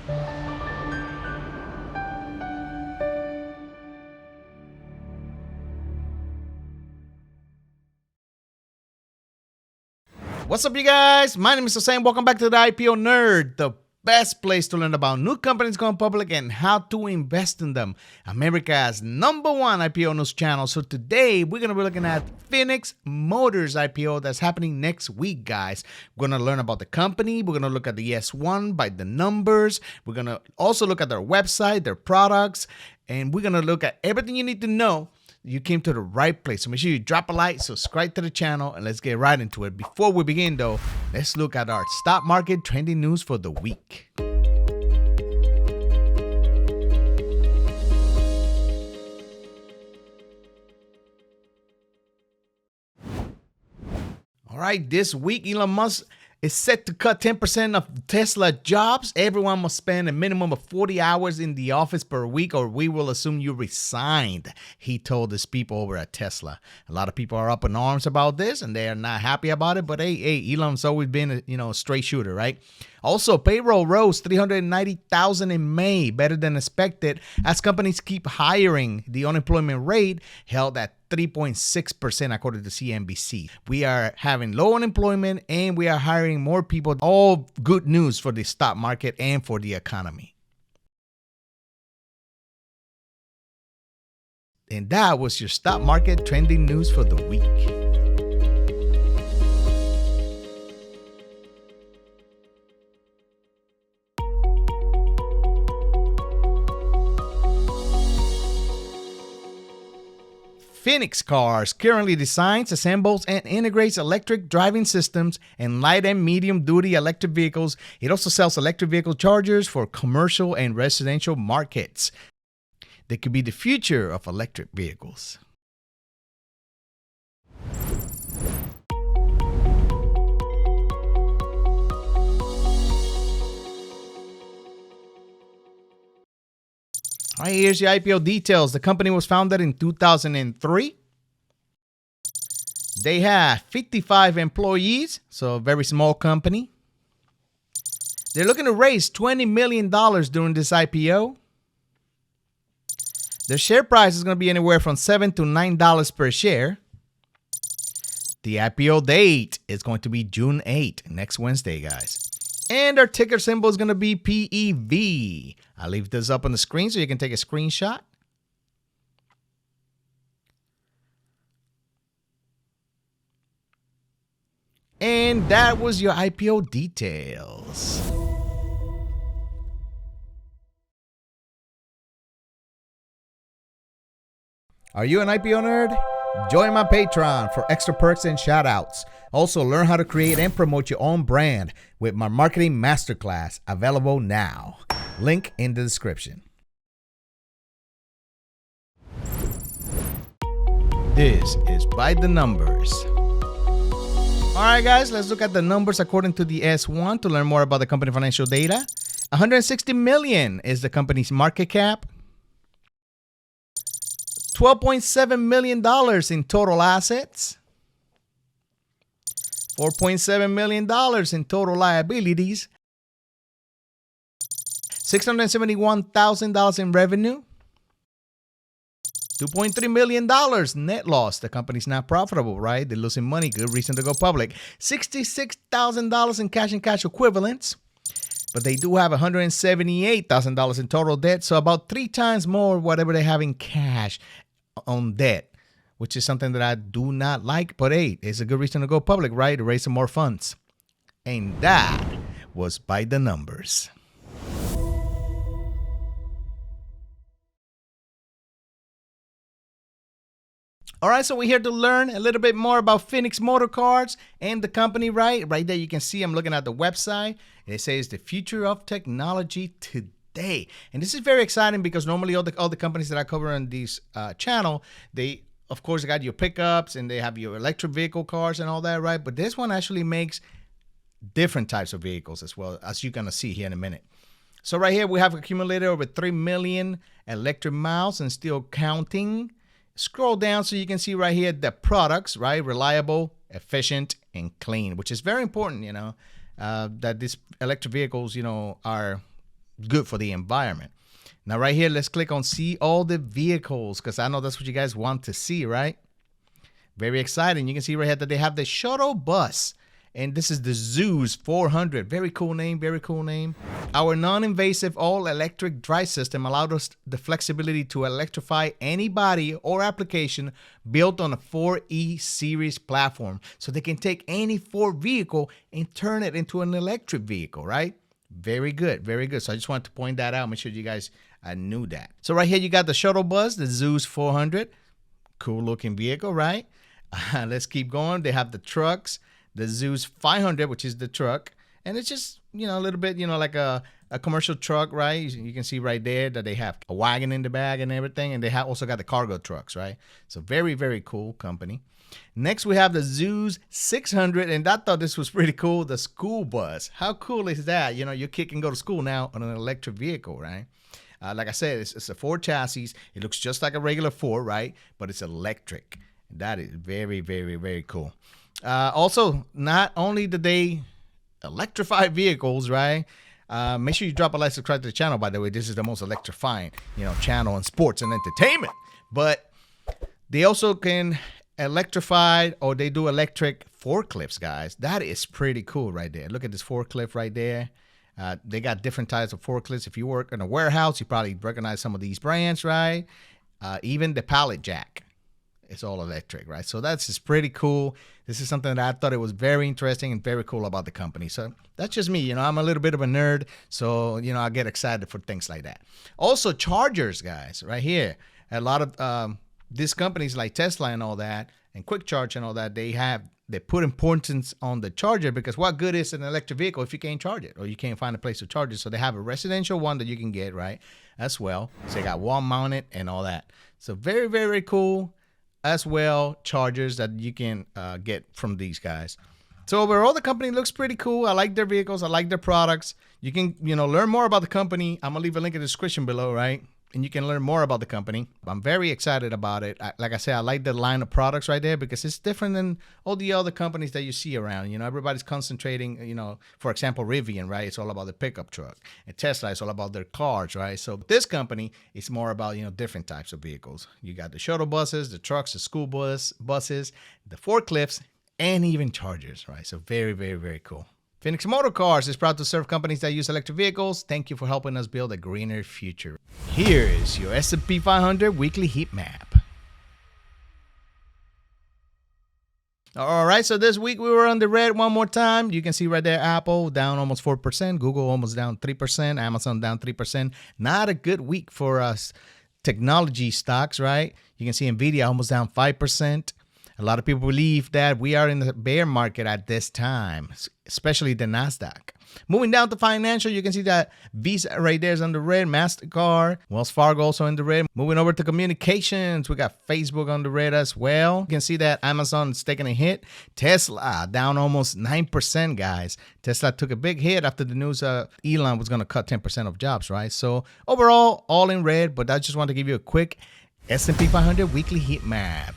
What's up, you guys? My name is Hussein. Welcome back to the IPO Nerd, the best place to learn about new companies going public and how to invest in them. America's #1 IPO news channel. So today we're going to be looking at Phoenix Motors IPO that's happening next week, guys. We're going to learn about the company. We're going to look at the S1 by the numbers. We're going to also look at their website, their products, and we're going to look at everything you need to know. You came to the right place. So make sure you drop a like, subscribe to the channel, and let's get right into it. Before we begin, though, let's look at our stock market trending news for the week. All right, this week, Elon Musk is set to cut 10% of Tesla jobs. Everyone must spend a minimum of 40 hours in the office per week or we will assume you resigned, he told his people over at Tesla. A lot of people are up in arms about this and they are not happy about it, but hey, Elon's always been a straight shooter, right? Also, payroll rose 390,000 in May, better than expected, as companies keep hiring. The unemployment rate held at 3.6% according to CNBC. We are having low unemployment and we are hiring more people. All good news for the stock market and for the economy. And that was your stock market trending news for the week. Phoenix Cars currently designs, assembles, and integrates electric driving systems in light and medium-duty electric vehicles. It also sells electric vehicle chargers for commercial and residential markets. They could be the future of electric vehicles. All right, here's your IPO details. The company was founded in 2003. They have 55 employees, so a very small company. They're looking to raise $20 million during this IPO. Their share price is going to be anywhere from $7 to $9 per share. The IPO date is going to be June 8, next Wednesday, guys. And our ticker symbol is going to be PEV. I'll leave this up on the screen so you can take a screenshot. And that was your IPO details. Are you an IPO nerd? Join my Patreon for extra perks and shoutouts. Also, learn how to create and promote your own brand with my marketing masterclass, available now. Link in the description. This is by the numbers. All right, guys, let's look at the numbers according to the S1 to learn more about the company financial data. 160 million is the company's market cap. $12.7 million in total assets. $4.7 million in total liabilities. $671,000 in revenue. $2.3 million net loss. The company's not profitable, right? They're losing money. Good reason to go public. $66,000 in cash and cash equivalents. But they do have $178,000 in total debt. So about 3 times more whatever they have in cash on debt, which is something that I do not like. But hey, it's a good reason to go public, right? To raise some more funds. And that was by the numbers. All right, so we're here to learn a little bit more about Phoenix Motor Cars and the company, right? Right there you can see I'm looking at the website. It says the future of technology today. And this is very exciting because normally all the companies that I cover on this channel, they, of course, got your pickups and they have your electric vehicle cars and all that, right? But this one actually makes different types of vehicles as well, as you're going to see here in a minute. So right here, we have accumulated over 3 million electric miles and still counting. Scroll down so you can see right here the products, right? Reliable, efficient, and clean, which is very important, that these electric vehicles, are good for the environment. Now, right here, let's click on see all the vehicles, because I know that's what you guys want to see, right? Very exciting. You can see right here that they have the shuttle bus. And this is the Zeus 400. Very cool name, very cool name. Our non-invasive all-electric drive system allowed us the flexibility to electrify any body or application built on a 4E series platform. So they can take any Ford vehicle and turn it into an electric vehicle, right? Very good, very good. So I just wanted to point that out. Make sure you guys knew that. So right here, you got the shuttle bus, the Zeus 400. Cool looking vehicle, right? Let's keep going. They have the trucks. The Zeus 500, which is the truck, and it's just, you know, a little bit, you know, like a commercial truck, right? You can see right there that they have a wagon in the back and everything, and they have also got the cargo trucks, right? So very, very cool company. Next, we have the Zeus 600, and I thought this was pretty cool, the school bus. How cool is that? You know, your kid can go to school now on an electric vehicle, right? Like I said, it's a Ford chassis. It looks just like a regular Ford, right? But it's electric. That is very, very, very cool. Also, not only did they electrify vehicles, right? Make sure you drop a like, subscribe to the channel, by the way. This is the most electrifying, you know, channel in sports and entertainment. But they also can electrify, or they do electric forklifts, guys. That is pretty cool right there. Look at this forklift right there. They got different types of forklifts. If you work in a warehouse, you probably recognize some of these brands, right? Even the pallet jack. It's all electric, right? So that's just pretty cool. This is something that I thought it was very interesting and very cool about the company. So that's just me. You know, I'm a little bit of a nerd. So, you know, I get excited for things like that. Also, chargers, guys, right here. A lot of these companies like Tesla and all that, and Quick Charge and all that, they put importance on the charger, because what good is an electric vehicle if you can't charge it or you can't find a place to charge it? So they have a residential one that you can get, right, as well. So they got wall mounted and all that. So very, very cool. As well, chargers that you can get from these guys. So overall, the company looks pretty cool. I like their vehicles. I like their products. You can, you know, learn more about the company. I'm gonna leave a link in the description below, right? And you can learn more about the company. I'm very excited about it. Like I said, I like the line of products right there, because it's different than all the other companies that you see around. You know, everybody's concentrating, you know, for example, Rivian, right? It's all about the pickup truck. And Tesla is all about their cars, right? So this company is more about, you know, different types of vehicles. You got the shuttle buses, the trucks, the school buses, the forklifts, and even chargers, right? So very, very, very cool. Phoenix Motor Cars is proud to serve companies that use electric vehicles. Thank you for helping us build a greener future. Here is your S&P 500 weekly heat map. All right, so this week we were on the red one more time. You can see right there, Apple down almost 4%, Google almost down 3%, Amazon down 3%. Not a good week for us technology stocks, right? You can see Nvidia almost down 5%. A lot of people believe that we are in the bear market at this time, especially the NASDAQ. Moving down to financial, you can see that Visa right there is on the red, MasterCard, Wells Fargo also in the red. Moving over to communications, we got Facebook on the red as well. You can see that Amazon is taking a hit. Tesla down almost 9%, guys. Tesla took a big hit after the news Elon was going to cut 10% of jobs, right? So overall, all in red, but I just want to give you a quick S&P 500 weekly heat map.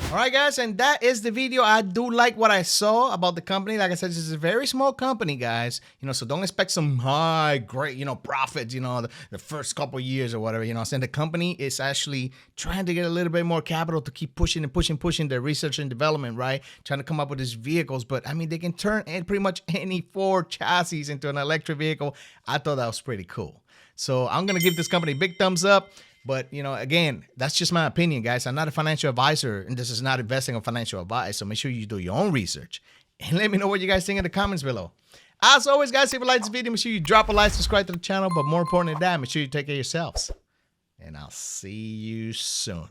All right, guys, and that is the video. I do like what I saw about the company. Like I said, this is a very small company, guys. You know, so don't expect some high, great, you know, profits, you know, the first couple of years or whatever. You know, saying the company is actually trying to get a little bit more capital to keep pushing and pushing their research and development, right? Trying to come up with these vehicles. But, I mean, they can turn pretty much any Ford chassis into an electric vehicle. I thought that was pretty cool. So I'm going to give this company a big thumbs up. But, you know, again, that's just my opinion, guys. I'm not a financial advisor, and this is not investing on financial advice. So make sure you do your own research. And let me know what you guys think in the comments below. As always, guys, if you like this video, make sure you drop a like, subscribe to the channel. But more important than that, make sure you take care of yourselves. And I'll see you soon.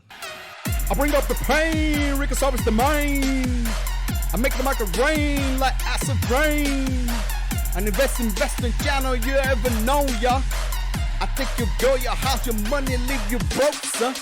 I bring up the pain, Rickosaurus the mind. I make the market rain like acid rain. An investing channel you ever known, ya. I think you'll go your house, your money, leave you broke, son.